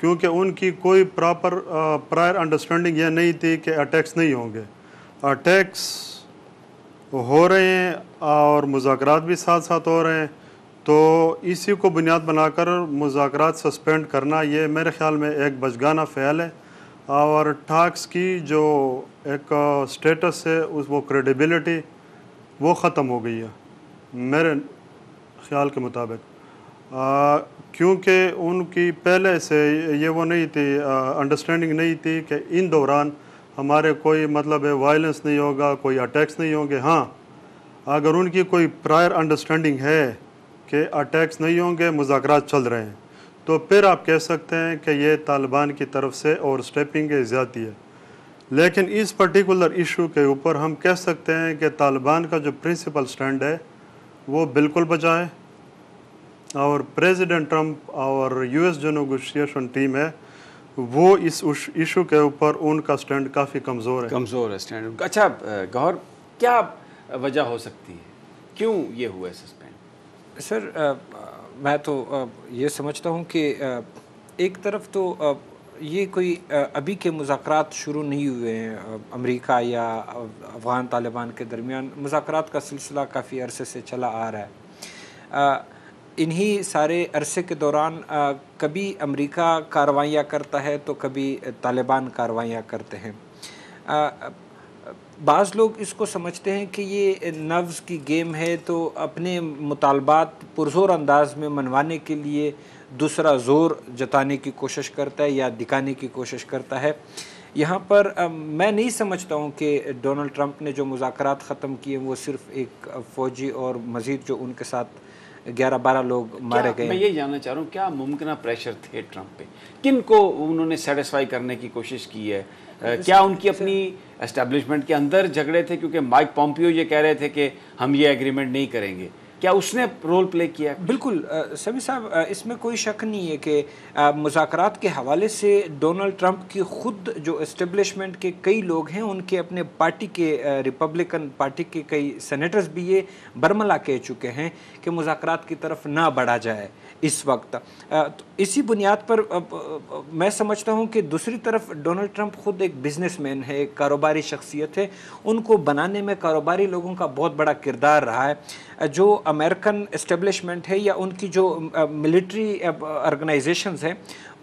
کیونکہ ان کی کوئی پراپر پرائر انڈرسٹینڈنگ یہ نہیں تھی کہ اٹیکس نہیں ہوں گے. اٹیکس ہو رہے ہیں اور مذاکرات بھی ساتھ ساتھ ہو رہے ہیں, تو اسی کو بنیاد بنا کر مذاکرات سسپینڈ کرنا یہ میرے خیال میں ایک بچگانہ فعل ہے, اور ٹاکس کی جو ایک سٹیٹس ہے وہ کریڈیبلٹی وہ ختم ہو گئی ہے میرے خیال کے مطابق, کیونکہ ان کی پہلے سے یہ وہ نہیں تھی, انڈرسٹینڈنگ نہیں تھی کہ ان دوران ہمارے کوئی مطلب ہے وائلنس نہیں ہوگا, کوئی اٹیکس نہیں ہوں گے. ہاں اگر ان کی کوئی پرائر انڈرسٹینڈنگ ہے کہ اٹیکس نہیں ہوں گے, مذاکرات چل رہے ہیں, تو پھر آپ کہہ سکتے ہیں کہ یہ طالبان کی طرف سے اوور اسٹیپنگ زیادتی ہے. لیکن اس پرٹیکولر ایشو کے اوپر ہم کہہ سکتے ہیں کہ طالبان کا جو پرنسپل سٹینڈ ہے وہ بالکل بجا ہے, اور پریزیڈنٹ ٹرمپ اور یو ایس جو نیگوشیشن ٹیم ہے وہ اس ایشو کے اوپر ان کا سٹینڈ کافی کمزور ہے سٹینڈ. اچھا گوہر, کیا وجہ ہو سکتی ہے, کیوں یہ ہوا ہے سسپینڈ؟ سر میں تو یہ سمجھتا ہوں کہ ایک طرف تو یہ کوئی ابھی کے مذاکرات شروع نہیں ہوئے ہیں. امریکہ یا افغان طالبان کے درمیان مذاکرات کا سلسلہ کافی عرصے سے چلا آ رہا ہے. انہی سارے عرصے کے دوران کبھی امریکہ کارروائیاں کرتا ہے تو کبھی طالبان کارروائیاں کرتے ہیں. بعض لوگ اس کو سمجھتے ہیں کہ یہ نفس کی گیم ہے, تو اپنے مطالبات پرزور انداز میں منوانے کے لیے دوسرا زور جتانے کی کوشش کرتا ہے یا دکھانے کی کوشش کرتا ہے. یہاں پر میں نہیں سمجھتا ہوں کہ ڈونلڈ ٹرمپ نے جو مذاکرات ختم کیے وہ صرف ایک فوجی اور مزید جو ان کے ساتھ 11-12 لوگ مارے گئے. میں یہ جاننا چاہ رہا ہوں کیا ممکنہ پریشر تھے ٹرمپ پہ, کن کو انہوں نے سیٹسفائی کرنے کی کوشش کی ہے؟ کیا ان کی اپنی اسٹیبلشمنٹ کے اندر جھگڑے تھے, کیونکہ مائک پومپیو یہ کہہ رہے تھے کہ ہم یہ ایگریمنٹ نہیں کریں گے, کیا اس نے رول پلے کیا؟ بالکل سمی صاحب, اس میں کوئی شک نہیں ہے کہ مذاکرات کے حوالے سے ڈونلڈ ٹرمپ کی خود جو اسٹیبلشمنٹ کے کئی لوگ ہیں, ان کے اپنے پارٹی کے ریپبلکن پارٹی کے کئی سینیٹرز بھی یہ برملا کہہ چکے ہیں کہ مذاکرات کی طرف نہ بڑھا جائے اس وقت. اسی بنیاد پر میں سمجھتا ہوں کہ دوسری طرف ڈونلڈ ٹرمپ خود ایک بزنس مین ہے, ایک کاروباری شخصیت ہے. ان کو بنانے میں کاروباری لوگوں کا بہت بڑا کردار رہا ہے. جو امریکن اسٹیبلشمنٹ ہے یا ان کی جو ملٹری آرگنائزیشنز ہیں,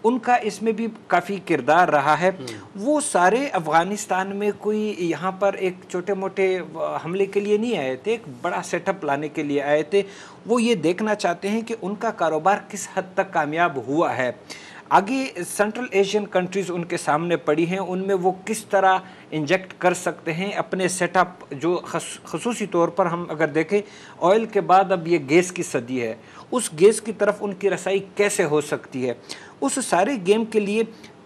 ان کا اس میں بھی کافی کردار رہا ہے. وہ سارے افغانستان میں کوئی یہاں پر ایک چھوٹے موٹے حملے کے لیے نہیں آئے تھے, ایک بڑا سیٹ اپ لانے کے لیے آئے تھے. وہ یہ دیکھنا چاہتے ہیں کہ ان کا کاروبار کس حد تک کامیاب ہوا ہے. آگے سینٹرل ایشین کنٹریز ان کے سامنے پڑی ہیں, ان میں وہ کس طرح انجیکٹ کر سکتے ہیں اپنے سیٹ اپ, جو خصوصی طور پر ہم اگر دیکھیں آئل کے بعد اب یہ گیس کی صدی ہے, اس گیس کی طرف ان کی رسائی کیسے ہو سکتی ہے. اس سارے گیم کے لیے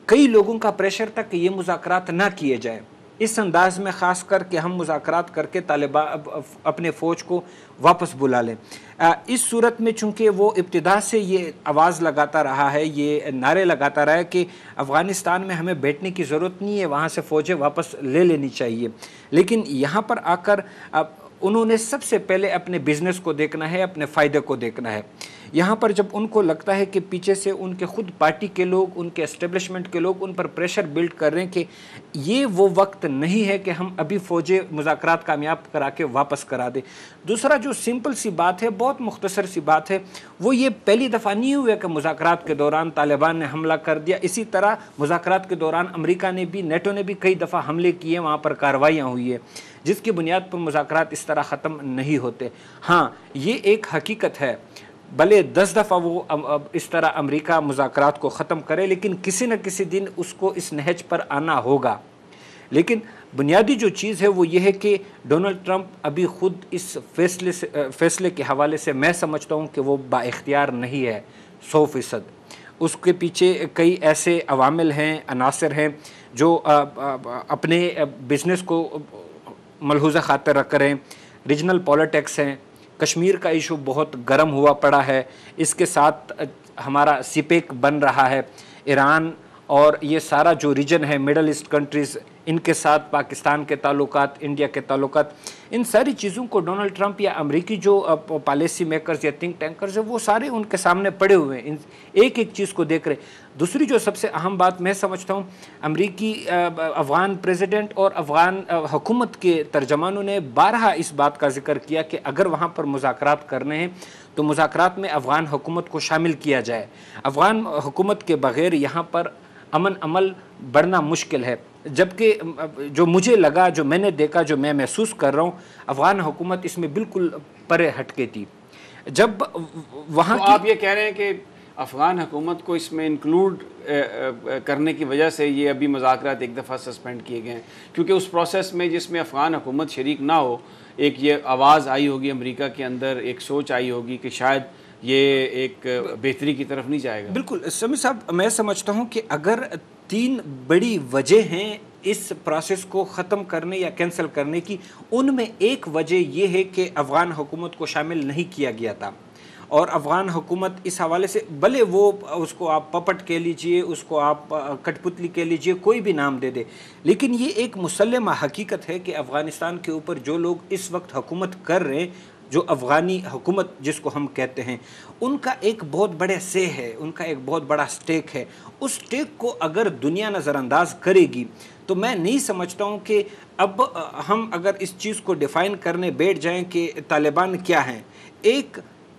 کئی لوگوں کا پریشر تھا کہ یہ مذاکرات نہ کیے جائیں اس انداز میں, خاص کر کے ہم مذاکرات کر کے طالبان اپنے فوج کو واپس بلا لیں. اس صورت میں چونکہ وہ ابتدا سے یہ آواز لگاتا رہا ہے, یہ نعرے لگاتا رہا ہے کہ افغانستان میں ہمیں بیٹھنے کی ضرورت نہیں ہے, وہاں سے فوجیں واپس لے لینی چاہیے. لیکن یہاں پر آ کر انہوں نے سب سے پہلے اپنے بزنس کو دیکھنا ہے, اپنے فائدے کو دیکھنا ہے. یہاں پر جب ان کو لگتا ہے کہ پیچھے سے ان کے خود پارٹی کے لوگ, ان کے اسٹیبلشمنٹ کے لوگ ان پر پریشر بلڈ کر رہے ہیں کہ یہ وہ وقت نہیں ہے کہ ہم ابھی فوجیں مذاکرات کامیاب کرا کے واپس کرا دیں. دوسرا جو سمپل سی بات ہے, بہت مختصر سی بات ہے, وہ یہ پہلی دفعہ نہیں ہوا کہ مذاکرات کے دوران طالبان نے حملہ کر دیا. اسی طرح مذاکرات کے دوران امریکہ نے بھی, نیٹو نے بھی کئی دفعہ حملے کیے, وہاں پر کارروائیاں ہوئی ہے, جس کی بنیاد پر مذاکرات اس طرح ختم نہیں ہوتے. ہاں یہ ایک حقیقت ہے, بھلے 10 دفعہ وہ اس طرح امریکہ مذاکرات کو ختم کرے, لیکن کسی نہ کسی دن اس کو اس نہج پر آنا ہوگا. لیکن بنیادی جو چیز ہے وہ یہ ہے کہ ڈونلڈ ٹرمپ ابھی خود اس فیصلے کے حوالے سے میں سمجھتا ہوں کہ وہ با اختیار نہیں ہے 100%. اس کے پیچھے کئی ایسے عوامل ہیں, عناصر ہیں جو اپنے بزنس کو ملحوظہ خاطر رکھ رہے ہیں. ریجنل پولیٹکس ہیں, کشمیر کا ایشو بہت گرم ہوا پڑا ہے, اس کے ساتھ ہمارا سیپیک بن رہا ہے. ایران اور یہ سارا جو ریجن ہے, مڈل ایسٹ کنٹریز, ان کے ساتھ پاکستان کے تعلقات, انڈیا کے تعلقات, ان ساری چیزوں کو ڈونلڈ ٹرمپ یا امریکی جو پالیسی میکرز یا تھنک ٹینکرز ہیں وہ سارے ان کے سامنے پڑے ہوئے ہیں، ایک ایک چیز کو دیکھ رہے. دوسری جو سب سے اہم بات میں سمجھتا ہوں، امریکی افغان پریزیڈنٹ اور افغان حکومت کے ترجمانوں نے بارہا اس بات کا ذکر کیا کہ اگر وہاں پر مذاکرات کرنے ہیں تو مذاکرات میں افغان حکومت کو شامل کیا جائے. افغان حکومت کے بغیر یہاں پر امن عمل بڑھنا مشکل ہے، جبکہ جو مجھے لگا، جو میں نے دیکھا، جو میں محسوس کر رہا ہوں، افغان حکومت اس میں بالکل پرے ہٹ کے تھی. جب وہاں تو آپ یہ کہہ رہے ہیں کہ افغان حکومت کو اس میں انکلوڈ کرنے کی وجہ سے یہ ابھی مذاکرات ایک دفعہ سسپینڈ کیے گئے ہیں، کیونکہ اس پروسیس میں جس میں افغان حکومت شریک نہ ہو، ایک یہ آواز آئی ہوگی امریکہ کے اندر، ایک سوچ آئی ہوگی کہ شاید یہ ایک بہتری کی طرف نہیں جائے گا. بالکل سمیع صاحب، میں سمجھتا ہوں کہ اگر 3 بڑی وجہ ہیں اس پروسیس کو ختم کرنے یا کینسل کرنے کی، ان میں ایک وجہ یہ ہے کہ افغان حکومت کو شامل نہیں کیا گیا تھا. اور افغان حکومت اس حوالے سے، بھلے وہ اس کو آپ پپٹ کہہ لیجئے، اس کو آپ کٹ پتلی کہہ لیجئے، کوئی بھی نام دے دے، لیکن یہ ایک مسلمہ حقیقت ہے کہ افغانستان کے اوپر جو لوگ اس وقت حکومت کر رہے ہیں، جو افغانی حکومت جس کو ہم کہتے ہیں، ان کا ایک بہت بڑے سے ہے، ان کا ایک بہت بڑا سٹیک ہے. اس سٹیک کو اگر دنیا نظر انداز کرے گی تو میں نہیں سمجھتا ہوں کہ اب ہم اگر اس چیز کو ڈیفائن کرنے بیٹھ جائیں کہ طالبان کیا ہیں. ایک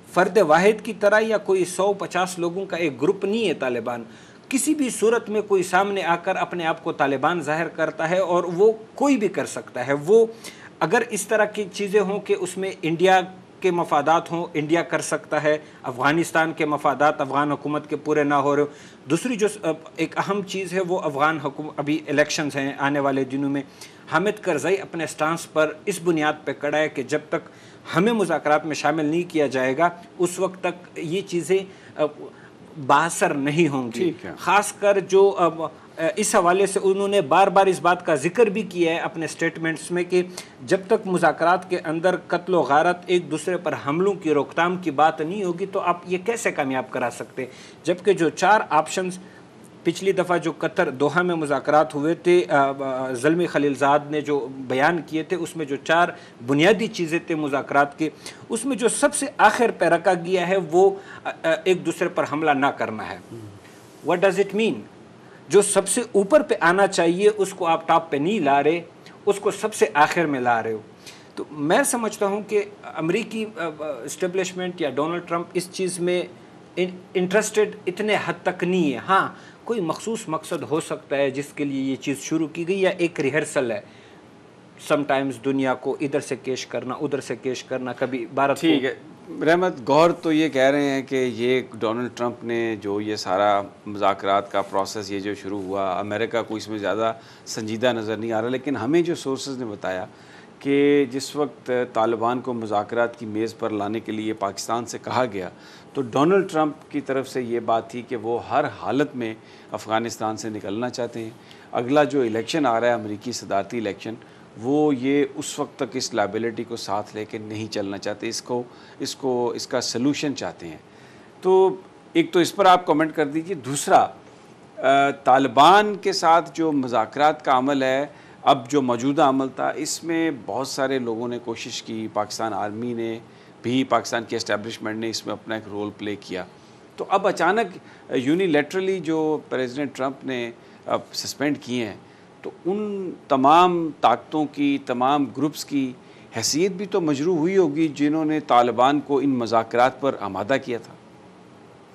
فرد واحد کی طرح یا کوئی 150 لوگوں کا ایک گروپ نہیں ہے طالبان. کسی بھی صورت میں کوئی سامنے آ کر اپنے آپ کو طالبان ظاہر کرتا ہے اور وہ کوئی بھی کر سکتا ہے. وہ اگر اس طرح کی چیزیں ہوں کہ اس میں انڈیا کے مفادات ہوں، انڈیا کر سکتا ہے. افغانستان کے مفادات افغان حکومت کے پورے نہ ہو رہے. دوسری جو ایک اہم چیز ہے وہ افغان حکومت، ابھی الیکشنز ہیں آنے والے دنوں میں، حامد کرزئی اپنے سٹانس پر اس بنیاد پہ کڑا ہے کہ جب تک ہمیں مذاکرات میں شامل نہیں کیا جائے گا اس وقت تک یہ چیزیں باثر نہیں ہوں گی. خاص کر جو اس حوالے سے انہوں نے بار بار اس بات کا ذکر بھی کیا ہے اپنے سٹیٹمنٹس میں کہ جب تک مذاکرات کے اندر قتل و غارت، ایک دوسرے پر حملوں کی روک تھام کی بات نہیں ہوگی تو آپ یہ کیسے کامیاب کرا سکتے. جبکہ جو 4 آپشنز پچھلی دفعہ جو قطر دوحہ میں مذاکرات ہوئے تھے، زلمی خلیل زاد نے جو بیان کیے تھے، اس میں جو 4 بنیادی چیزیں تھے مذاکرات کے، اس میں جو سب سے آخر پہ رکھا گیا ہے وہ ایک دوسرے پر حملہ نہ کرنا ہے. What does it mean؟ جو سب سے اوپر پہ آنا چاہیے اس کو آپ ٹاپ پہ نہیں لا رہے، اس کو سب سے آخر میں لا رہے ہو. تو میں سمجھتا ہوں کہ امریکی اسٹیبلشمنٹ یا ڈونلڈ ٹرمپ اس چیز میں انٹرسٹڈ اتنے حد تک نہیں ہے. ہاں کوئی مخصوص مقصد ہو سکتا ہے جس کے لیے یہ چیز شروع کی گئی، یا ایک ریہرسل ہے سم ٹائمز دنیا کو ادھر سے کیش کرنا، ادھر سے کیش کرنا، کبھی بھارت. ٹھیک ہے رحمت، گور تو یہ کہہ رہے ہیں کہ یہ ڈونلڈ ٹرمپ نے جو یہ سارا مذاکرات کا پروسیس یہ جو شروع ہوا، امریکہ کو اس میں زیادہ سنجیدہ نظر نہیں آ رہا. لیکن ہمیں جو سورسز نے بتایا کہ جس وقت طالبان کو مذاکرات کی میز پر لانے کے لیے پاکستان سے کہا گیا تو ڈونلڈ ٹرمپ کی طرف سے یہ بات تھی کہ وہ ہر حالت میں افغانستان سے نکلنا چاہتے ہیں. اگلا جو الیکشن آ رہا ہے امریکی صدارتی الیکشن، وہ یہ اس وقت تک اس لائبلٹی کو ساتھ لے کے نہیں چلنا چاہتے، اس کا سلوشن چاہتے ہیں. تو ایک تو اس پر آپ کمنٹ کر دیجئے. دوسرا، طالبان کے ساتھ جو مذاکرات کا عمل ہے، اب جو موجودہ عمل تھا، اس میں بہت سارے لوگوں نے کوشش کی، پاکستان آرمی نے بھی، پاکستان کی اسٹیبلشمنٹ نے اس میں اپنا ایک رول پلے کیا. تو اب اچانک یونیلیٹرلی جو پریزیڈنٹ ٹرمپ نے اب سسپینڈ کیے ہیں، تو ان تمام طاقتوں کی، تمام گروپس کی حیثیت بھی تو مجروح ہوئی ہوگی جنہوں نے طالبان کو ان مذاکرات پر آمادہ کیا تھا.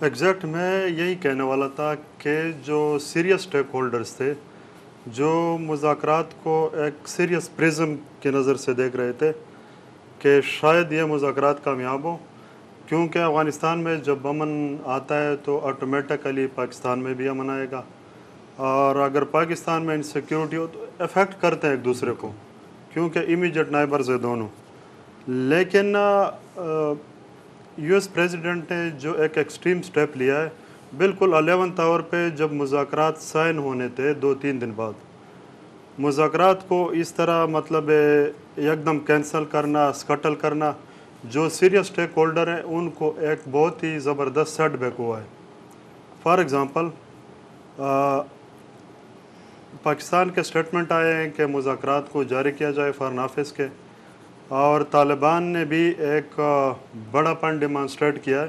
ایگزیکٹ میں یہی کہنے والا تھا کہ جو سیریس سٹیک ہولڈرز تھے، جو مذاکرات کو ایک سیریس پرزم کی نظر سے دیکھ رہے تھے کہ شاید یہ مذاکرات کامیاب ہوں، کیونکہ افغانستان میں جب امن آتا ہے تو آٹومیٹکلی پاکستان میں بھی امن آئے گا، اور اگر پاکستان میں انسیکیورٹی ہو تو افیکٹ کرتے ہیں ایک دوسرے کو، کیونکہ امیجیٹ نائبرز ہیں دونوں. لیکن یو ایس پریزیڈنٹ نے جو ایک ایکسٹریم سٹیپ لیا ہے، بالکل 11th آور پہ جب مذاکرات سائن ہونے تھے 2-3 دن بعد، مذاکرات کو اس طرح مطلب ایک دم کینسل کرنا، اسکٹل کرنا، جو سیریس سٹیک ہولڈر ہیں ان کو ایک بہت ہی زبردست سیٹ بیک ہوا ہے. فار ایگزامپل پاکستان کے سٹیٹمنٹ آئے ہیں کہ مذاکرات کو جاری کیا جائے فار نافذ کے. اور طالبان نے بھی ایک بڑا پن ڈیمانسٹریٹ کیا ہے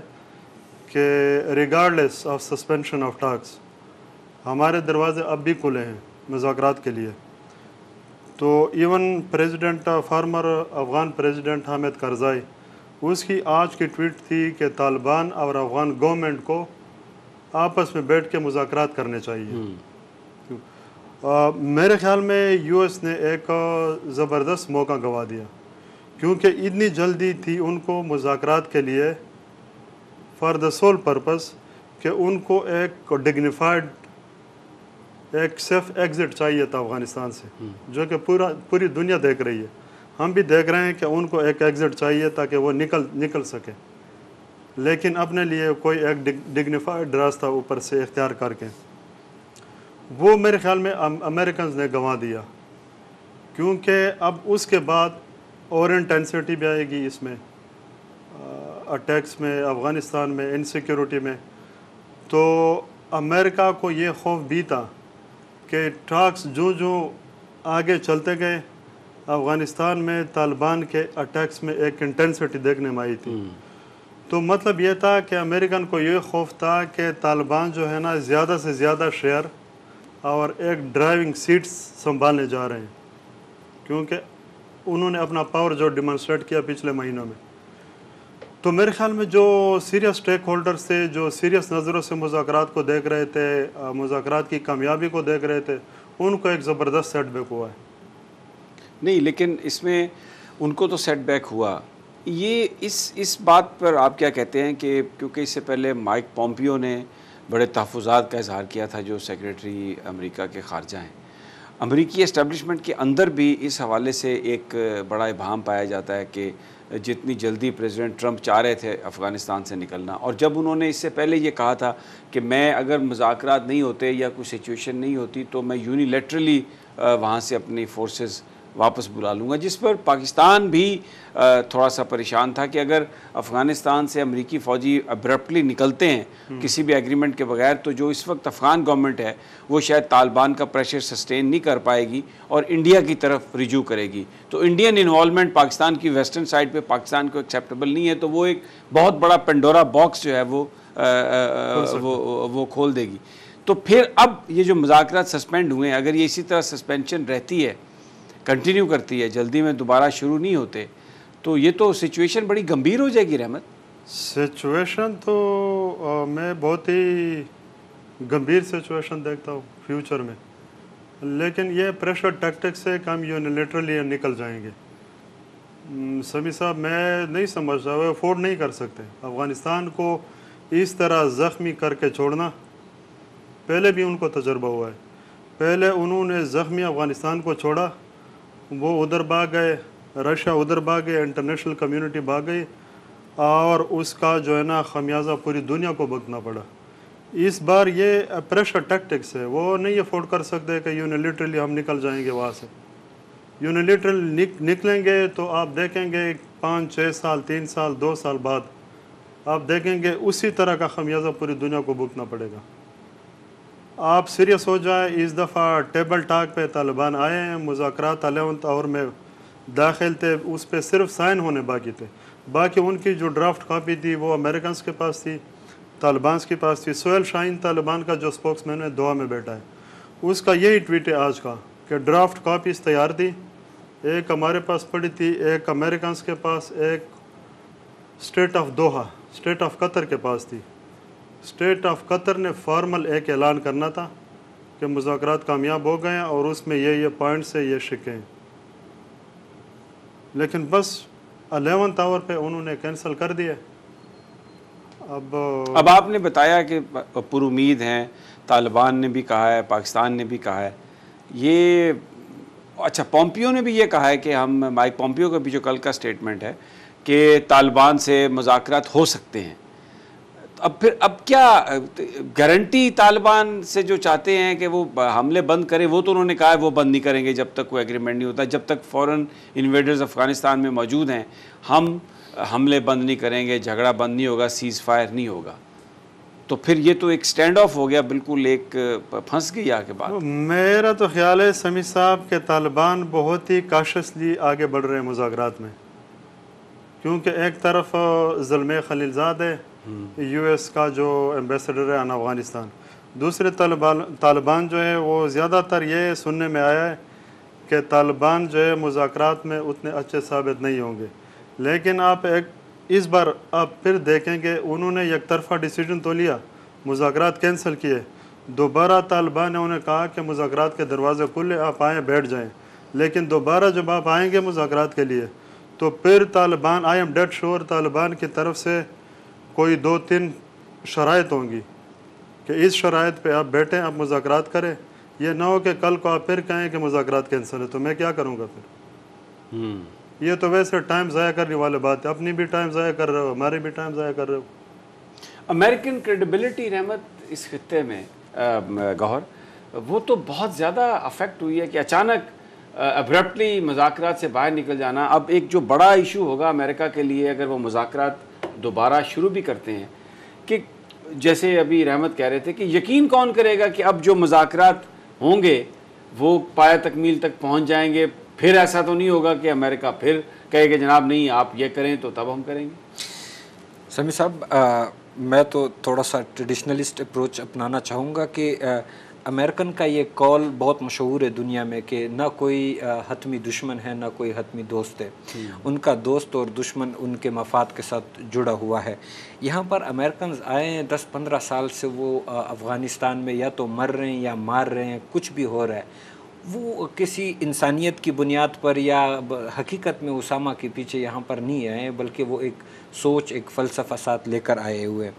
کہ ریگارڈلیس آف سسپینشن آف ٹاکس ہمارے دروازے اب بھی کھلے ہیں مذاکرات کے لیے. تو even president former Afghan president Hamid Karzai اس کی آج کی ٹویٹ تھی کہ طالبان اور افغان گورنمنٹ کو آپس میں بیٹھ کے مذاکرات کرنے چاہیے. میرے خیال میں یو ایس نے ایک زبردست موقع گنوا دیا کیونکہ اتنی جلدی تھی ان کو مذاکرات کے لیے فار دا سول پرپس کہ ان کو ایک ڈگنیفائڈ ایک سیف ایگزٹ چاہیے تھا افغانستان سے, جو کہ پوری دنیا دیکھ رہی ہے. ہم بھی دیکھ رہے ہیں کہ ان کو ایک ایگزٹ چاہیے تاکہ وہ نکل سکے, لیکن اپنے لیے کوئی ایک ڈگنیفائڈ راستہ اوپر سے اختیار کر کے وہ میرے خیال میں امریکنز نے گنوا دیا. کیونکہ اب اس کے بعد اور انٹینسٹی بھی آئے گی اس میں, اٹیکس میں, افغانستان میں, انسیکیورٹی میں. تو امریکہ کو یہ خوف بھی تھا کہ ٹاکس جو آگے چلتے گئے افغانستان میں طالبان کے اٹیکس میں ایک انٹینسٹی دیکھنے میں آئی تھی. تو مطلب یہ تھا کہ امریکن کو یہ خوف تھا کہ طالبان جو ہے نا زیادہ سے زیادہ شیئر اور ایک ڈرائیونگ سیٹس سنبھالنے جا رہے ہیں, کیونکہ انہوں نے اپنا پاور جو ڈیمانسٹریٹ کیا پچھلے مہینوں میں. تو میرے خیال میں جو سیریس اسٹیک ہولڈرز تھے, جو سیریس نظروں سے مذاکرات کو دیکھ رہے تھے, مذاکرات کی کامیابی کو دیکھ رہے تھے, ان کو ایک زبردست سیٹ بیک ہوا ہے. نہیں, لیکن اس میں ان کو تو سیٹ بیک ہوا. یہ اس بات پر آپ کیا کہتے ہیں کہ کیونکہ اس سے پہلے مائک پومپیو نے بڑے تحفظات کا اظہار کیا تھا, جو سیکریٹری امریکہ کے خارجہ ہیں, امریکی اسٹیبلشمنٹ کے اندر بھی اس حوالے سے ایک بڑا ابہام پایا جاتا ہے کہ جتنی جلدی پریزیڈنٹ ٹرمپ چاہ رہے تھے افغانستان سے نکلنا, اور جب انہوں نے اس سے پہلے یہ کہا تھا کہ میں اگر مذاکرات نہیں ہوتے یا کوئی سچویشن نہیں ہوتی تو میں یونیلیٹرلی وہاں سے اپنی فورسز واپس بلا لوں گا, جس پر پاکستان بھی تھوڑا سا پریشان تھا کہ اگر افغانستان سے امریکی فوجی ابرپٹلی نکلتے ہیں کسی بھی ایگریمنٹ کے بغیر, تو جو اس وقت افغان گورنمنٹ ہے وہ شاید طالبان کا پریشر سسٹین نہیں کر پائے گی اور انڈیا کی طرف رجوع کرے گی. تو انڈین انوالومنٹ پاکستان کی ویسٹرن سائڈ پہ پاکستان کو ایکسیپٹیبل نہیں ہے, تو وہ ایک بہت بڑا پنڈورا باکس جو ہے وہ کھول دے گی. تو پھر اب یہ جو مذاکرات سسپینڈ ہوئے ہیں, اگر یہ اسی طرح سسپینشن رہتی ہے, کنٹینیو کرتی ہے, جلدی میں دوبارہ شروع نہیں ہوتے, تو یہ تو سچویشن بڑی گمبھیر ہو جائے گی. رحمت, سچویشن تو میں بہت ہی گمبھیر سچویشن دیکھتا ہوں فیوچر میں, لیکن یہ پریشر ٹیکٹک سے کم یونیلیٹرلی نکل جائیں گے. سمیع صاحب, میں نہیں سمجھتا, وہ افورڈ نہیں کر سکتے افغانستان کو اس طرح زخمی کر کے چھوڑنا. پہلے بھی ان کو تجربہ ہوا ہے, پہلے انہوں نے زخمی افغانستان کو چھوڑا, وہ ادھر بھاگ گئے, رشیا ادھر بھاگ گئے, انٹرنیشنل کمیونٹی بھاگ گئی, اور اس کا جو ہے نا خمیازہ پوری دنیا کو بھگتنا پڑا. اس بار یہ پریشر ٹیکٹکس ہے, وہ نہیں افورڈ کر سکتے کہ یونیلیٹرلی ہم نکل جائیں گے وہاں سے. یونیلیٹرل نکلیں گے تو آپ دیکھیں گے 5-6 سال 3 سال 2 سال بعد آپ دیکھیں گے اسی طرح کا خمیازہ پوری دنیا کو بھگتنا پڑے گا. آپ سیریس ہو جائیں, اس دفعہ ٹیبل ٹاک پہ طالبان آئے ہیں, مذاکرات 11 آور میں داخل تھے, اس پہ صرف سائن ہونے باقی تھے. باقی ان کی جو ڈرافٹ کاپی تھی وہ امریکنز کے پاس تھی, طالبانز کے پاس تھی. سہیل شاہین طالبان کا جو اسپوکس مین ہے دعا میں بیٹھا ہے, اس کا یہی ٹویٹ ہے آج کا کہ ڈرافٹ کاپیز تیار تھی, ایک ہمارے پاس پڑی تھی, ایک امریکنز کے پاس, ایک state of Doha state of Qatar کے پاس تھی. اسٹیٹ آف قطر نے فارمل ایک اعلان کرنا تھا کہ مذاکرات کامیاب ہو گئے ہیں اور اس میں یہ پوائنٹس ہیں, یہ شکیں ہیں, لیکن بس 11 آور پہ انہوں نے کینسل کر دیا. اب آپ نے بتایا کہ پر امید ہیں, طالبان نے بھی کہا ہے, پاکستان نے بھی کہا ہے, یہ اچھا پومپیو نے بھی یہ کہا ہے کہ ہم, مائک پومپیو کا بھی جو کل کا سٹیٹمنٹ ہے کہ طالبان سے مذاکرات ہو سکتے ہیں. اب کیا گارنٹی طالبان سے جو چاہتے ہیں کہ وہ حملے بند کریں, وہ تو انہوں نے کہا ہے وہ بند نہیں کریں گے جب تک کوئی ایگریمنٹ نہیں ہوتا, جب تک فورن انویڈرز افغانستان میں موجود ہیں ہم حملے بند نہیں کریں گے, جھگڑا بند نہیں ہوگا, سیز فائر نہیں ہوگا. تو پھر یہ تو ایک سٹینڈ آف ہو گیا, بالکل ایک پھنس گئی آگے بات. میرا تو خیال ہے سمیع صاحب کہ طالبان بہت ہی کاشسلی آگے بڑھ رہے ہیں مذاکرات میں. کیونکہ ایک طرف زلمے خلیلزاد ہے یو ایس کا جو ایمبیسڈر ہے افغانستان، دوسرے طالبان جو ہے وہ زیادہ تر یہ سننے میں آیا ہے کہ طالبان جو ہے مذاکرات میں اتنے اچھے ثابت نہیں ہوں گے، لیکن آپ اس بار آپ پھر دیکھیں کہ انہوں نے یک طرفہ ڈیسیجن تو لیا، مذاکرات کینسل کیے، دوبارہ طالبان نے انہیں کہا کہ مذاکرات کے دروازے کھلے، آپ آئیں بیٹھ جائیں، لیکن دوبارہ جب آپ آئیں گے مذاکرات کے لیے تو پھر طالبان آئی ایم ڈیڈ شور طالبان کی طرف سے کوئی 2-3 شرائط ہوں گی کہ اس شرائط پہ آپ بیٹھیں، آپ مذاکرات کریں، یہ نہ ہو کہ کل کو آپ پھر کہیں کہ مذاکرات کینسل ہے، تو میں کیا کروں گا پھر؟ یہ تو ویسے ٹائم ضائع کرنے والے بات ہے، اپنی بھی ٹائم ضائع کر رہے ہو، ہمارے بھی ٹائم ضائع کر رہے ہو۔ امریکن کریڈیبلٹی رحمت اس خطے میں گوہر وہ تو بہت زیادہ افیکٹ ہوئی ہے کہ اچانک ابرپٹلی مذاکرات سے باہر نکل جانا۔ اب ایک جو بڑا ایشو ہوگا امریکہ کے لیے اگر وہ مذاکرات دوبارہ شروع بھی کرتے ہیں، کہ جیسے ابھی رحمت کہہ رہے تھے کہ یقین کون کرے گا کہ اب جو مذاکرات ہوں گے وہ پایہ تکمیل تک پہنچ جائیں گے؟ پھر ایسا تو نہیں ہوگا کہ امریکہ پھر کہے کہ جناب نہیں آپ یہ کریں تو تب ہم کریں گے؟ سمیع صاحب، میں تو تھوڑا سا ٹریڈیشنلسٹ اپروچ اپنانا چاہوں گا کہ امریکن کا یہ کال بہت مشہور ہے دنیا میں کہ نہ کوئی حتمی دشمن ہے نہ کوئی حتمی دوست ہے، ان کا دوست اور دشمن ان کے مفاد کے ساتھ جڑا ہوا ہے۔ یہاں پر امریکنز آئے ہیں 10-15 سال سے، وہ افغانستان میں یا تو مر رہے ہیں یا مار رہے ہیں، کچھ بھی ہو رہا ہے، وہ کسی انسانیت کی بنیاد پر یا حقیقت میں اسامہ کے پیچھے یہاں پر نہیں آئے، بلکہ وہ ایک سوچ، ایک فلسفہ ساتھ لے کر آئے ہوئے۔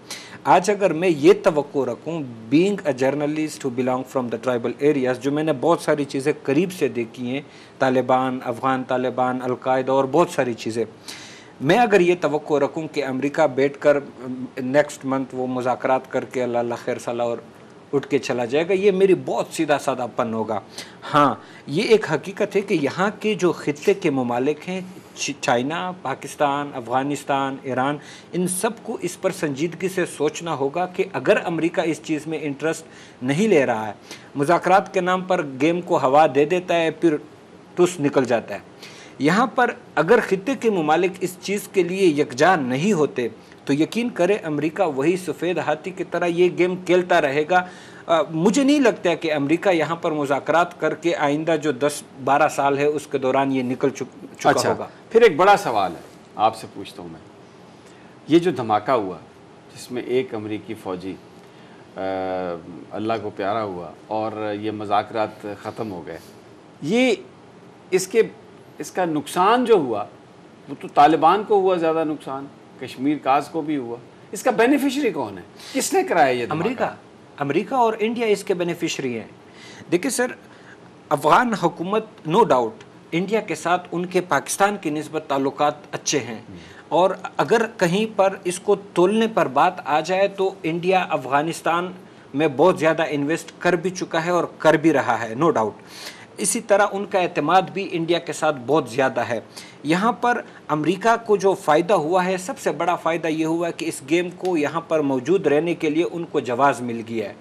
آج اگر میں یہ توقع رکھوں، being a journalist who belong from the tribal areas, جو میں نے بہت ساری چیزیں قریب سے دیکھی ہیں، طالبان، افغان طالبان، القاعدہ اور بہت ساری چیزیں، میں اگر یہ توقع رکھوں کہ امریکہ بیٹھ کر نیکسٹ منتھ وہ مذاکرات کر کے اللہ خیر صلاح اور اٹھ کے چلا جائے گا، یہ میری بہت سیدھا سادہ پن ہوگا۔ ہاں، یہ ایک حقیقت ہے کہ یہاں کے جو خطے کے ممالک ہیں، چائنا، پاکستان، افغانستان، ایران، ان سب کو اس پر سنجیدگی سے سوچنا ہوگا کہ اگر امریکہ اس چیز میں انٹرسٹ نہیں لے رہا ہے، مذاکرات کے نام پر گیم کو ہوا دے دیتا ہے، پھر ٹس نکل جاتا ہے، یہاں پر اگر خطے کے ممالک اس چیز کے لیے یکجا نہیں ہوتے تو یقین کرے امریکہ وہی سفید ہاتھی کی طرح یہ گیم کھیلتا رہے گا۔ مجھے نہیں لگتا کہ امریکہ یہاں پر مذاکرات کر کے آئندہ جو 10-12 سال ہے اس کے دوران یہ نکل چکا ہوگا۔ پھر ایک بڑا سوال ہے آپ سے پوچھتا ہوں میں، یہ جو دھماکہ ہوا جس میں ایک امریکی فوجی اللہ کو پیارا ہوا اور یہ مذاکرات ختم ہو گئے، یہ اس کا نقصان جو ہوا وہ تو طالبان کو ہوا زیادہ نقصان، کشمیر کاز کو بھی ہوا، اس کا بینیفیشری کون ہے؟ کس نے کرایا یہ دھماکہ؟ امریکہ اور انڈیا اس کے بینیفیشری ہیں۔ دیکھیں سر، افغان حکومت نو ڈاؤٹ انڈیا کے ساتھ ان کے پاکستان کی نسبت تعلقات اچھے ہیں، اور اگر کہیں پر اس کو تولنے پر بات آ جائے تو انڈیا افغانستان میں بہت زیادہ انویسٹ کر بھی چکا ہے اور کر بھی رہا ہے، نو ڈاؤٹ۔ اسی طرح ان کا اعتماد بھی انڈیا کے ساتھ بہت زیادہ ہے۔ یہاں پر امریکہ کو جو فائدہ ہوا ہے، سب سے بڑا فائدہ یہ ہوا ہے کہ اس گیم کو یہاں پر موجود رہنے کے لیے ان کو جواز مل گیا ہے۔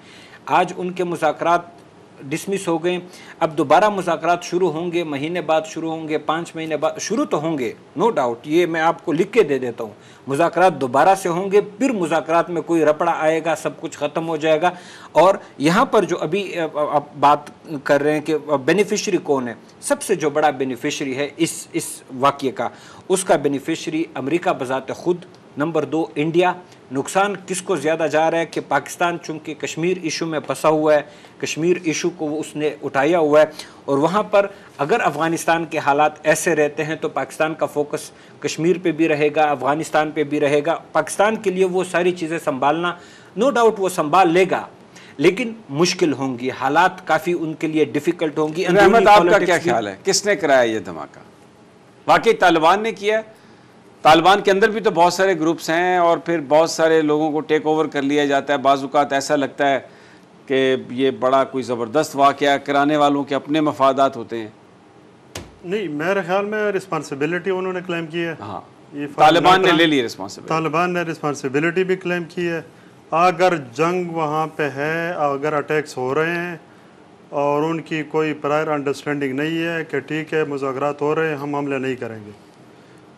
آج ان کے مذاکرات ڈسمس ہو گئے، اب دوبارہ مذاکرات شروع ہوں گے، مہینے بعد شروع ہوں گے، 5 مہینے بعد شروع تو ہوں گے، نو ڈاؤٹ، یہ میں آپ کو لکھ کے دے دیتا ہوں، مذاکرات دوبارہ سے ہوں گے، پھر مذاکرات میں کوئی رپڑا آئے گا، سب کچھ ختم ہو جائے گا۔ اور یہاں پر جو ابھی آپ بات کر رہے ہیں کہ بینیفیشری کون ہے، سب سے جو بڑا بینیفیشری ہے اس واقعے کا، اس کا بینیفیشری امریکہ بذات خود، نمبر 2 انڈیا۔ نقصان کس کو زیادہ جا رہا ہے کہ پاکستان چونکہ کشمیر ایشو میں پھنسا ہوا ہے، کشمیر ایشو کو وہ اس نے اٹھایا ہوا ہے، اور وہاں پر اگر افغانستان کے حالات ایسے رہتے ہیں تو پاکستان کا فوکس کشمیر پہ بھی رہے گا، افغانستان پہ بھی رہے گا۔ پاکستان کے لیے وہ ساری چیزیں سنبھالنا نو ڈاؤٹ وہ سنبھال لے گا، لیکن مشکل ہوں گی، حالات کافی ان کے لیے ڈیفیکلٹ ہوں گی۔ رحمت، آپ کا کیا خیال ہے، کس نے کرایا یہ دھماکہ؟ واقعی طالبان نے کیا ہے؟ طالبان کے اندر بھی تو بہت سارے گروپس ہیں اور پھر بہت سارے لوگوں کو ٹیک اوور کر لیا جاتا ہے، بعض اوقات ایسا لگتا ہے کہ یہ بڑا کوئی زبردست واقعہ کرانے والوں کے اپنے مفادات ہوتے ہیں۔ نہیں، میرے خیال میں رسپانسبلٹی انہوں نے کلیم کی ہے، ہاں، طالبان نے لے لی رسپانسبلٹی، طالبان نے رسپانسبلٹی بھی کلیم کی ہے۔ اگر جنگ وہاں پہ ہے، اگر اٹیکس ہو رہے ہیں اور ان کی کوئی پرائر انڈرسٹینڈنگ نہیں ہے کہ ٹھیک ہے مذاکرات ہو رہے ہیں، ہم حملے نہیں کریں گے،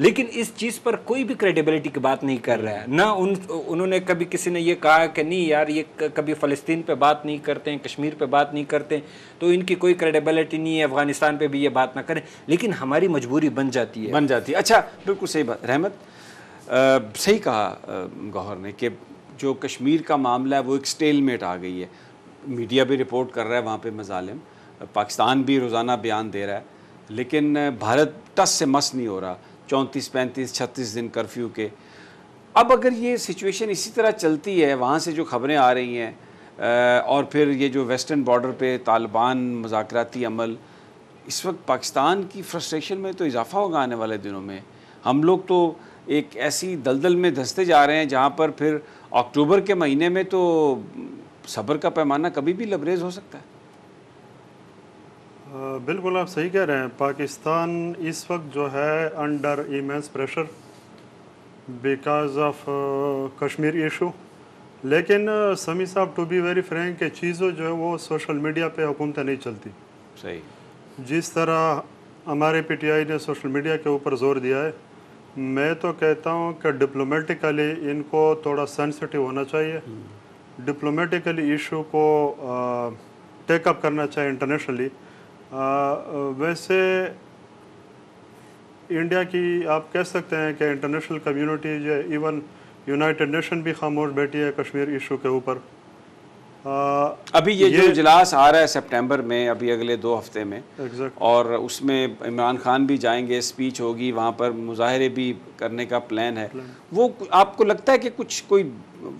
لیکن اس چیز پر کوئی بھی کریڈیبلٹی کی بات نہیں کر رہا ہے. نہ انہوں نے کبھی کسی نے یہ کہا کہ نہیں یار یہ کبھی فلسطین پہ بات نہیں کرتے ہیں, کشمیر پہ بات نہیں کرتے ہیں, تو ان کی کوئی کریڈیبلٹی نہیں ہے, افغانستان پہ بھی یہ بات نہ کریں. لیکن ہماری مجبوری بن جاتی ہے. اچھا بالکل صحیح بات. رحمت صحیح کہا گوہر نے کہ جو کشمیر کا معاملہ ہے وہ ایک سٹیل میٹ آ گئی ہے. میڈیا بھی رپورٹ کر رہا ہے وہاں پہ مظالم, پاکستان بھی روزانہ بیان دے رہا ہے, لیکن بھارت ٹس سے مس نہیں ہو رہا. 34 35 36 دن کرفیو کے. اب اگر یہ سچویشن اسی طرح چلتی ہے, وہاں سے جو خبریں آ رہی ہیں اور پھر یہ جو ویسٹرن بارڈر پہ طالبان مذاکراتی عمل, اس وقت پاکستان کی فرسٹریشن میں تو اضافہ ہوگا آنے والے دنوں میں. ہم لوگ تو ایک ایسی دلدل میں دھنستے جا رہے ہیں جہاں پر پھر اکتوبر کے مہینے میں تو صبر کا پیمانہ کبھی بھی لبریز ہو سکتا ہے. بالکل آپ صحیح کہہ رہے ہیں. پاکستان اس وقت جو ہے under immense pressure because of Kashmir issue. لیکن سمیع صاحب ٹو بی ویری فرینک کہ چیزوں جو ہے وہ سوشل میڈیا پہ حکومتیں نہیں چلتی. صحیح. جس طرح ہمارے پی ٹی آئی نے سوشل میڈیا کے اوپر زور دیا ہے, میں تو کہتا ہوں کہ ڈپلومیٹیکلی ان کو تھوڑا سینسٹیو ہونا چاہیے. ڈپلومیٹیکلی ایشو کو ٹیک اپ کرنا چاہیے انٹرنیشنلی. ویسے انڈیا کی آپ کہہ سکتے ہیں کہ انٹرنیشنل کمیونٹی جو ایون یونائٹڈ نیشن بھی خاموش بیٹھی ہے کشمیر ایشو کے اوپر. ابھی یہ جو اجلاس آ رہا ہے سپٹمبر میں, ابھی اگلے 2 ہفتے میں, اور اس میں عمران خان بھی جائیں گے, اسپیچ ہوگی, وہاں پر مظاہرے بھی کرنے کا پلان ہے. وہ آپ کو لگتا ہے کہ کچھ کوئی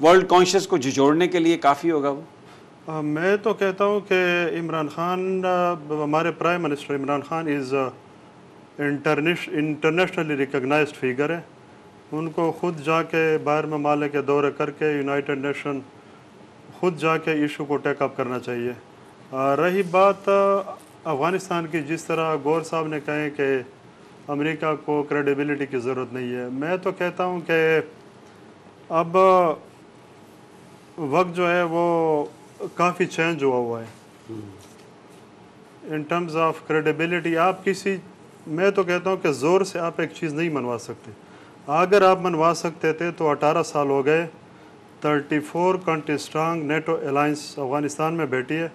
ورلڈ کانشیس کو جھجوڑنے کے لیے کافی ہوگا وہ؟ میں تو کہتا ہوں کہ عمران خان, ہمارے پرائم منسٹر عمران خان از انٹرنیشنلی ریکگنائزڈ فگر ہے. ان کو خود جا کے باہر ممالک کے دورے کر کے یونائٹڈ نیشن خود جا کے ایشو کو ٹیک اپ کرنا چاہیے. رہی بات افغانستان کی, جس طرح گور صاحب نے کہیں کہ امریکہ کو کریڈیبلٹی کی ضرورت نہیں ہے, میں تو کہتا ہوں کہ اب وقت جو ہے وہ کافی چینج ہوا ہے ان ٹرمز آف کریڈیبلٹی. آپ میں تو کہتا ہوں کہ زور سے آپ ایک چیز نہیں منوا سکتے. اگر آپ منوا سکتے تھے تو 18 سال ہو گئے, 34 country strong NATO alliance Afghanistan میں بیٹھی ہے.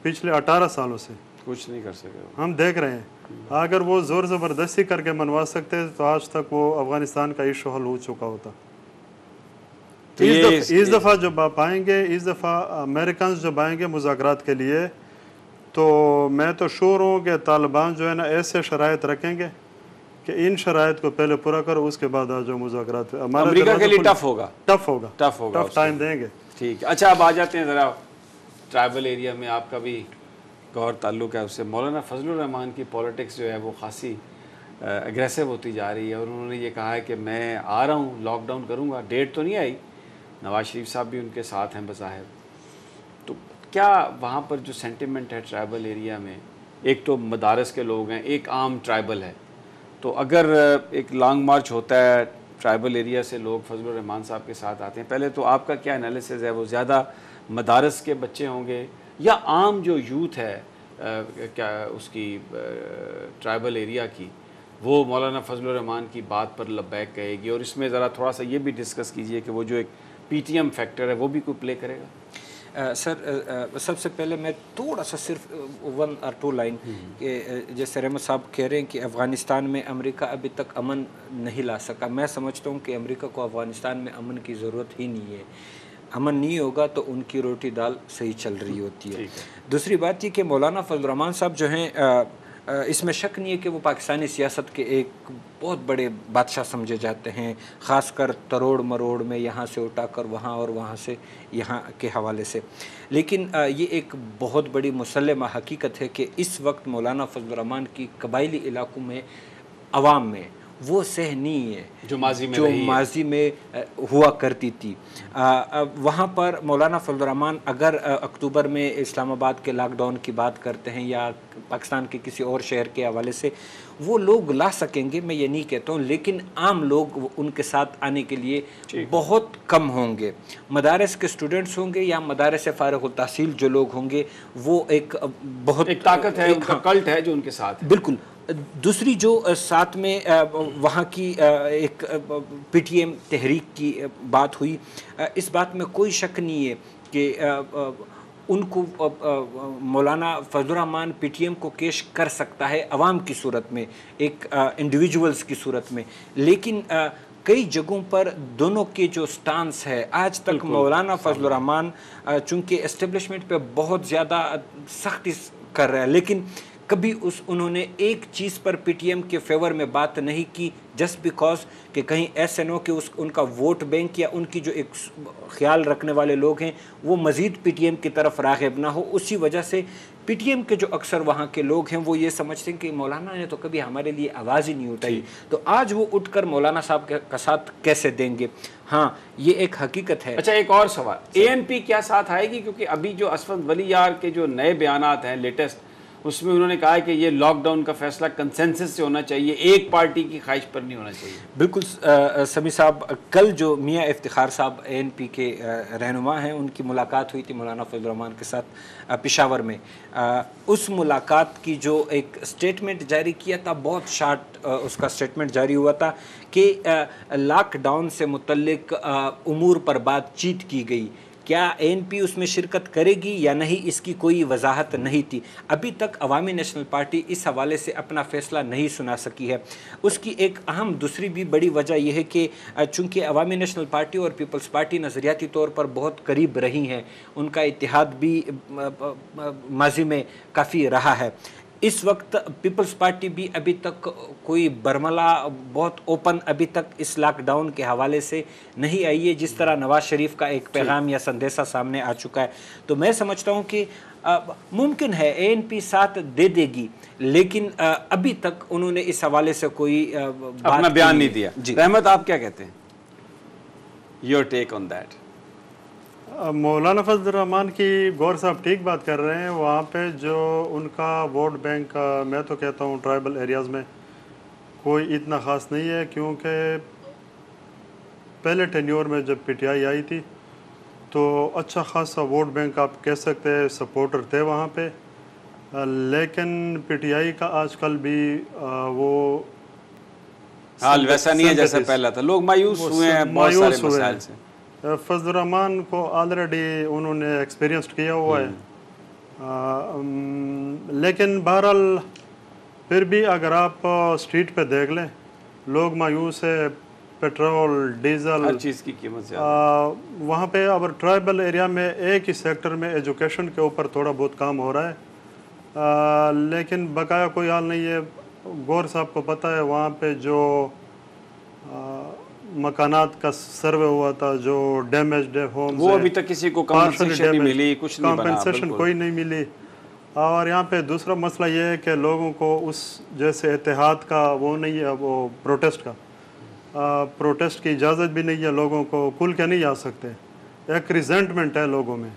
پچھلے 18 سالوں سے کچھ نہیں کر سکے, ہم دیکھ رہے ہیں. اگر وہ زور زبردستی کر کے منوا سکتے تو آج تک وہ افغانستان کا ایشو حل ہو چکا ہوتا. اس دفعہ جب آپ آئیں گے, اس دفعہ امریکنز جب آئیں گے مذاکرات کے لیے, تو میں تو شور ہوں کہ طالبان جو ہے نا ایسے شرائط رکھیں گے کہ ان شرائط کو پہلے پورا کرو, اس کے بعد جو مذاکرات امریکہ کے لیے ٹف ہوگا, ٹف ٹائم دیں گے. ٹھیک ہے. اچھا اب آ جاتے ہیں ذرا ٹرائبل ایریا میں, آپ کا بھی گور تعلق ہے اس سے. مولانا فضل الرحمان کی پولیٹکس جو ہے وہ خاصی اگریسو ہوتی جا رہی ہے, اور انہوں نے یہ کہا ہے کہ میں آ رہا ہوں, لاک ڈاؤن کروں گا. ڈیٹ تو نہیں آئی, نواز شریف صاحب بھی ان کے ساتھ ہیں بظاہر. تو کیا وہاں پر جو سینٹیمنٹ ہے ٹرائبل ایریا میں, ایک تو مدارس کے لوگ ہیں, ایک عام ٹرائبل ہے, تو اگر ایک لانگ مارچ ہوتا ہے ٹرائبل ایریا سے, لوگ فضل الرحمان صاحب کے ساتھ آتے ہیں, پہلے تو آپ کا کیا انالیسز ہے, وہ زیادہ مدارس کے بچے ہوں گے یا عام جو یوتھ ہے کیا اس کی ٹرائبل ایریا کی, وہ مولانا فضل الرحمان کی بات پر لبیک کہے گی؟ اور اس میں ذرا تھوڑا سا یہ بھی ڈسکس کیجئے کہ وہ جو ایک پی ٹی ایم فیکٹر ہے وہ بھی کوئی پلے کرے گا. سر سب سے پہلے میں تھوڑا سا صرف 1 or 2 لائن کہ جیسے رحمت صاحب کہہ رہے ہیں کہ افغانستان میں امریکہ ابھی تک امن نہیں لا سکا. میں سمجھتا ہوں کہ امریکہ کو افغانستان میں امن کی ضرورت ہی نہیں ہے. امن نہیں ہوگا تو ان کی روٹی دال صحیح چل رہی ہوتی ہے. دوسری بات یہ کہ مولانا فضل الرحمان صاحب جو ہیں, اس میں شک نہیں ہے کہ وہ پاکستانی سیاست کے ایک بہت بڑے بادشاہ سمجھے جاتے ہیں, خاص کر تروڑ مروڑ میں, یہاں سے اٹھا کر وہاں اور وہاں سے یہاں کے حوالے سے. لیکن یہ ایک بہت بڑی مسلمہ حقیقت ہے کہ اس وقت مولانا فضل الرحمان کی قبائلی علاقوں میں عوام میں وہ سہ نہیں ہے جو ماضی میں ہوا کرتی تھی. وہاں پر مولانا فضل الرحمان اگر اکتوبر میں اسلام آباد کے لاک ڈاؤن کی بات کرتے ہیں یا پاکستان کے کسی اور شہر کے حوالے سے, وہ لوگ لا سکیں گے, میں یہ نہیں کہتا ہوں, لیکن عام لوگ ان کے ساتھ آنے کے لیے بہت کم ہوں گے. مدارس کے اسٹوڈنٹس ہوں گے یا مدارس فارغ التحصیل جو لوگ ہوں گے, وہ ایک بہت ایک طاقت ہے, ان کا کلٹ ہے جو ان کے ساتھ ہے. بالکل. دوسری جو ساتھ میں وہاں کی ایک پی ٹی ایم تحریک کی بات ہوئی، اس بات میں کوئی شک نہیں ہے کہ ان کو مولانا فضل الرحمان پی ٹی ایم کو کیش کر سکتا ہے عوام کی صورت میں، ایک انڈیویجولز کی صورت میں، لیکن کئی جگہوں پر دونوں کے جو سٹانس ہے آج تک مولانا فضل الرحمان چونکہ اسٹیبلشمنٹ پہ بہت زیادہ سختی کر رہا ہے، لیکن کبھی انہوں نے ایک چیز پر پی ٹی ایم کے فیور میں بات نہیں کی، جسٹ بیکاز کہ کہیں ایسے نہ ہو کہ ان کا ووٹ بینک یا ان کی جو ایک خیال رکھنے والے لوگ ہیں وہ مزید پی ٹی ایم کی طرف راغب نہ ہو۔ اسی وجہ سے پی ٹی ایم کے جو اکثر وہاں کے لوگ ہیں وہ یہ سمجھتے ہیں کہ مولانا نے تو کبھی ہمارے لیے آواز ہی نہیں اٹھائی، تو آج وہ اٹھ کر مولانا صاحب کا ساتھ کیسے دیں گے؟ ہاں یہ ایک حقیقت ہے۔ اچھا ایک اور سوال، اے این پی کیا ساتھ آئے گی؟ کیونکہ ابھی جو اسفند ولی یار کے جو نئے بیانات ہیں لیٹسٹ، اس میں انہوں نے کہا ہے کہ یہ لاک ڈاؤن کا فیصلہ کنسنسس سے ہونا چاہیے، ایک پارٹی کی خواہش پر نہیں ہونا چاہیے۔ بالکل سمیع صاحب، کل جو میاں افتخار صاحب اے این پی کے رہنما ہیں ان کی ملاقات ہوئی تھی مولانا فضل الرحمان کے ساتھ پشاور میں، اس ملاقات کی جو ایک سٹیٹمنٹ جاری کیا تھا، بہت شارٹ اس کا سٹیٹمنٹ جاری ہوا تھا کہ لاک ڈاؤن سے متعلق امور پر بات چیت کی گئی، کیا اے این پی اس میں شرکت کرے گی یا نہیں اس کی کوئی وضاحت نہیں تھی۔ ابھی تک عوامی نیشنل پارٹی اس حوالے سے اپنا فیصلہ نہیں سنا سکی ہے۔ اس کی ایک اہم دوسری بھی بڑی وجہ یہ ہے کہ چونکہ عوامی نیشنل پارٹی اور پیپلز پارٹی نظریاتی طور پر بہت قریب رہی ہیں، ان کا اتحاد بھی ماضی میں کافی رہا ہے، اس وقت پیپلز پارٹی بھی ابھی تک کوئی برملا بہت اوپن ابھی تک اس لاک ڈاؤن کے حوالے سے نہیں آئی ہے، جس طرح نواز شریف کا ایک پیغام یا سندیسہ سامنے آ چکا ہے۔ تو میں سمجھتا ہوں کہ ممکن ہے اے این پی ساتھ دے دے گی، لیکن ابھی تک انہوں نے اس حوالے سے کوئی اپنا بیان نہیں دیا۔ رحمت آپ کیا کہتے ہیں؟ Your take on that. مولانا فضل الرحمان کی گور صاحب ٹھیک بات کر رہے ہیں، وہاں پہ جو ان کا ووٹ بینک میں تو کہتا ہوں ٹرائبل ایریاز میں کوئی اتنا خاص نہیں ہے، کیونکہ پہلے ٹینیور میں جب پی ٹی آئی آئی تھی تو اچھا خاصا ووٹ بینک آپ کہہ سکتے ہیں سپورٹر تھے وہاں پہ، لیکن پی ٹی آئی کا آج کل بھی وہ حال ویسا نہیں ہے جیسا پہلا تھا، لوگ مایوس ہوئے ہیں بہت سارے مسائل سے۔ فضل الرحمان کو آلریڈی انہوں نے ایکسپیرینسڈ کیا ہوا ہے، لیکن بہرحال پھر بھی اگر آپ اسٹریٹ پہ دیکھ لیں لوگ مایوس ہے، پیٹرول ڈیزل ہر چیز کی قیمت زیادہ، وہاں پہ اب ٹرائبل ایریا میں ایک ہی سیکٹر میں ایجوکیشن کے اوپر تھوڑا بہت کام ہو رہا ہے، لیکن بقایا کوئی حال نہیں ہے۔ گور صاحب کو پتہ ہے وہاں پہ جو مکانات کا سروے ہوا تھا، جو ڈیمیجڈ ہومز، وہ ابھی تک کسی کو کمپنسیشن نہیں ملی، کچھ نہیں بنا، کمپنسیشن کوئی نہیں ملی۔ اور یہاں پہ دوسرا مسئلہ یہ ہے کہ لوگوں کو اس جیسے اتحاد کا وہ نہیں ہے، وہ پروٹیسٹ کا پروٹیسٹ کی اجازت بھی نہیں ہے، لوگوں کو کھل کے نہیں آ سکتے، ایک ریزنٹمنٹ ہے لوگوں میں۔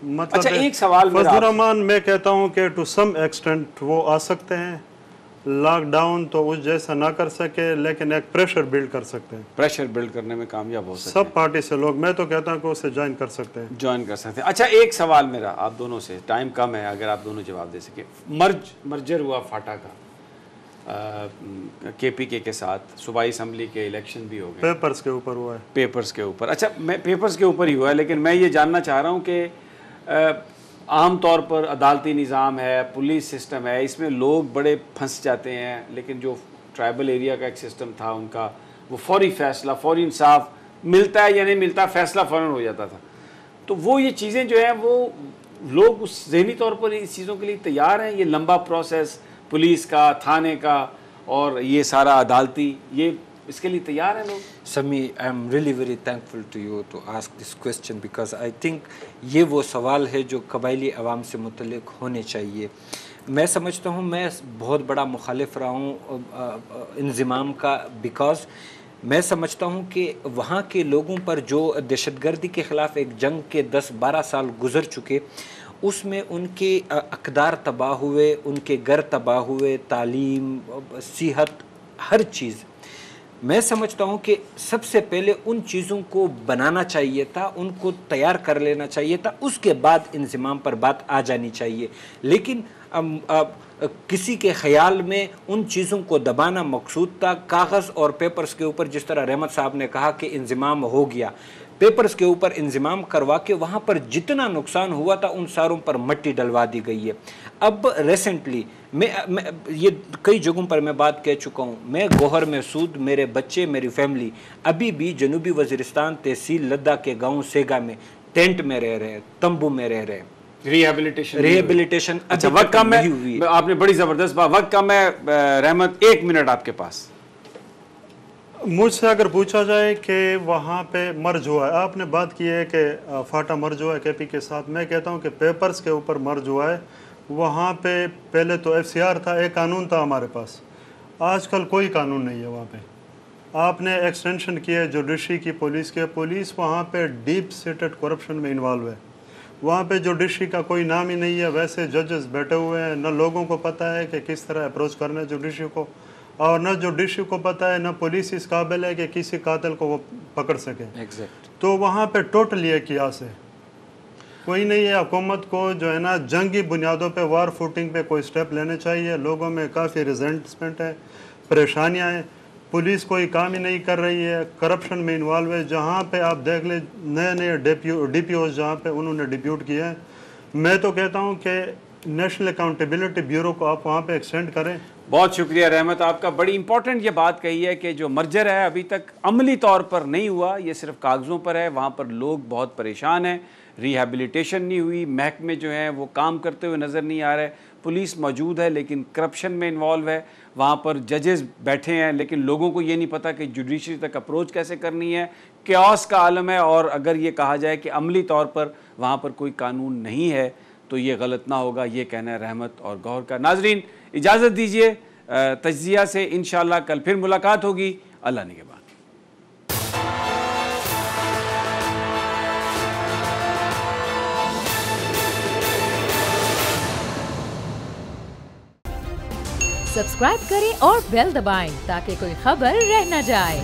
مطلب اچھا ایک سوال فضل الرحمان میں کہتا ہوں کہ ٹو سم ایکسٹینٹ وہ آ سکتے ہیں، لاک ڈاؤن تو اس جیسا نہ کر سکے، لیکن ایک پریشر بلڈ کر سکتے ہیں، پریشر بلڈ کرنے میں کامیاب ہو سکتے ہیں سب پارٹی سے لوگ، میں تو کہتا ہوں کہ اسے جوائن کر سکتے ہیں، جوائن کر سکتے ہیں۔ اچھا ایک سوال میرا آپ دونوں سے، ٹائم کم ہے، اگر آپ دونوں جواب دے سکیں، مرجر ہوا فاٹا کا کے پی کے ساتھ، صوبائی اسمبلی کے الیکشن بھی ہو گئے، پیپرز کے اوپر ہوا ہے، پیپرز کے اوپر۔ اچھا میں پیپرز کے اوپر ہی ہوا ہے، لیکن میں یہ جاننا چاہ رہا ہوں کہ عام طور پر عدالتی نظام ہے، پولیس سسٹم ہے، اس میں لوگ بڑے پھنس جاتے ہیں، لیکن جو ٹرائبل ایریا کا ایک سسٹم تھا ان کا، وہ فوری فیصلہ، فوری انصاف ملتا ہے یا نہیں ملتا، فیصلہ فوراً ہو جاتا تھا، تو وہ یہ چیزیں جو ہیں وہ لوگ اس ذہنی طور پر اس چیزوں کے لیے تیار ہیں؟ یہ لمبا پروسیس پولیس کا، تھانے کا اور یہ سارا عدالتی، یہ اس کے لیے تیار ہیں لوگ؟ Sami, I am really very thankful to you to ask this question, because I think یہ وہ سوال ہے جو قبائلی عوام سے متعلق ہونے چاہیے۔ میں سمجھتا ہوں میں بہت بڑا مخالف رہا ہوں انضمام کا، بیکاز میں سمجھتا ہوں کہ وہاں کے لوگوں پر جو دہشت گردی کے خلاف ایک جنگ کے 10-12 سال گزر چکے، اس میں ان کے اقدار تباہ ہوئے، ان کے گھر تباہ ہوئے، تعلیم، صحت، ہر چیز۔ میں سمجھتا ہوں کہ سب سے پہلے ان چیزوں کو بنانا چاہیے تھا، ان کو تیار کر لینا چاہیے تھا، اس کے بعد انضمام پر بات آ جانی چاہیے. لیکن کسی کے خیال میں ان چیزوں کو دبانا مقصود تھا. کاغذ اور پیپرز کے اوپر جس طرح رحمت صاحب نے کہا کہ انضمام ہو گیا، پیپرز کے اوپر انضمام کروا کے وہاں پر جتنا نقصان ہوا تھا ان ساروں پر مٹی ڈلوا دی گئی ہے. اب ریسنٹلی میں یہ کئی جگہوں پر میں بات کہہ چکا ہوں، میں گوہر محسود، میرے بچے، میری فیملی ابھی بھی جنوبی وزیرستان تحصیل لدہ کے گاؤں سیگا میں ٹینٹ میں رہ رہے ہیں، تمبو میں رہ رہے ہیں. ریہیبلیٹیشن اچھا وقت کم ہے، آپ نے بڑی زبردست بات، وقت کم ہے. رحمت 1 منٹ آپ کے پاس. مجھ سے اگر پوچھا جائے کہ وہاں پہ مرج ہوا ہے، آپ نے بات کی ہے کہ فاٹا مرج ہوا ہے کے پی کے ساتھ، میں کہتا ہوں کہ پیپرز کے اوپر مرج ہوا ہے. وہاں پہ پہلے تو ایف سی آر تھا، ایک قانون تھا ہمارے پاس، آج کل کوئی قانون نہیں ہے. وہاں پہ آپ نے ایکسٹینشن کی ہے جوڈیشری کی، پولیس کے، پولیس وہاں پہ ڈیپ سیٹڈ کرپشن میں انوالو ہے. وہاں پہ جوڈیشری کا کوئی نام ہی نہیں ہے. ویسے ججز بیٹھے ہوئے ہیں، نہ لوگوں کو پتہ ہے کہ کس طرح اپروچ کرنا ہے جوڈیشری کو، اور نہ جوڈیشری کو پتہ ہے، نہ پولیس اس قابل ہے کہ کسی قاتل کو وہ پکڑ سکے. تو وہاں پہ ٹوٹلی ایک قیاس ہے، کوئی نہیں ہے. حکومت کو جو ہے نا جنگی بنیادوں پہ، وار فوٹنگ پہ کوئی سٹیپ لینے چاہیے. لوگوں میں کافی ریزنٹمنٹ ہے، پریشانیاں ہیں. پولیس کوئی کام ہی نہیں کر رہی ہے، کرپشن میں انوالو ہے. جہاں پہ آپ دیکھ لیں نئے ڈی پی اوز جہاں پہ انہوں نے ڈپیوٹ کیا ہے، میں تو کہتا ہوں کہ نیشنل اکاؤنٹیبلٹی بیورو کو آپ وہاں پہ ایکسٹینڈ کریں. بہت شکریہ رحمت، آپ کا بڑی امپورٹنٹ یہ بات کہی ہے کہ جو مرجر ہے ابھی تک عملی طور پر نہیں ہوا، یہ صرف کاغذوں پر ہے. وہاں پر لوگ بہت پریشان ہیں، ریہیبلیٹیشن نہیں ہوئی، محکمے جو ہیں وہ کام کرتے ہوئے نظر نہیں آ رہے. پولیس موجود ہے لیکن کرپشن میں انوالو ہے. وہاں پر ججز بیٹھے ہیں لیکن لوگوں کو یہ نہیں پتہ کہ جوڈیشری تک اپروچ کیسے کرنی ہے. کیوس کا عالم ہے. اور اگر یہ کہا جائے کہ عملی طور پر وہاں پر کوئی قانون نہیں ہے تو یہ غلط نہ ہوگا، یہ کہنا ہے رحمت اور گوہر کا. ناظرین اجازت دیجئے، تجزیہ سے انشاءاللہ کل پھر ملاقات ہوگی. اللہ نگہبان. سبسکرائب کریں اور بیل دبائیں تاکہ کوئی خبر رہ نہ جائے.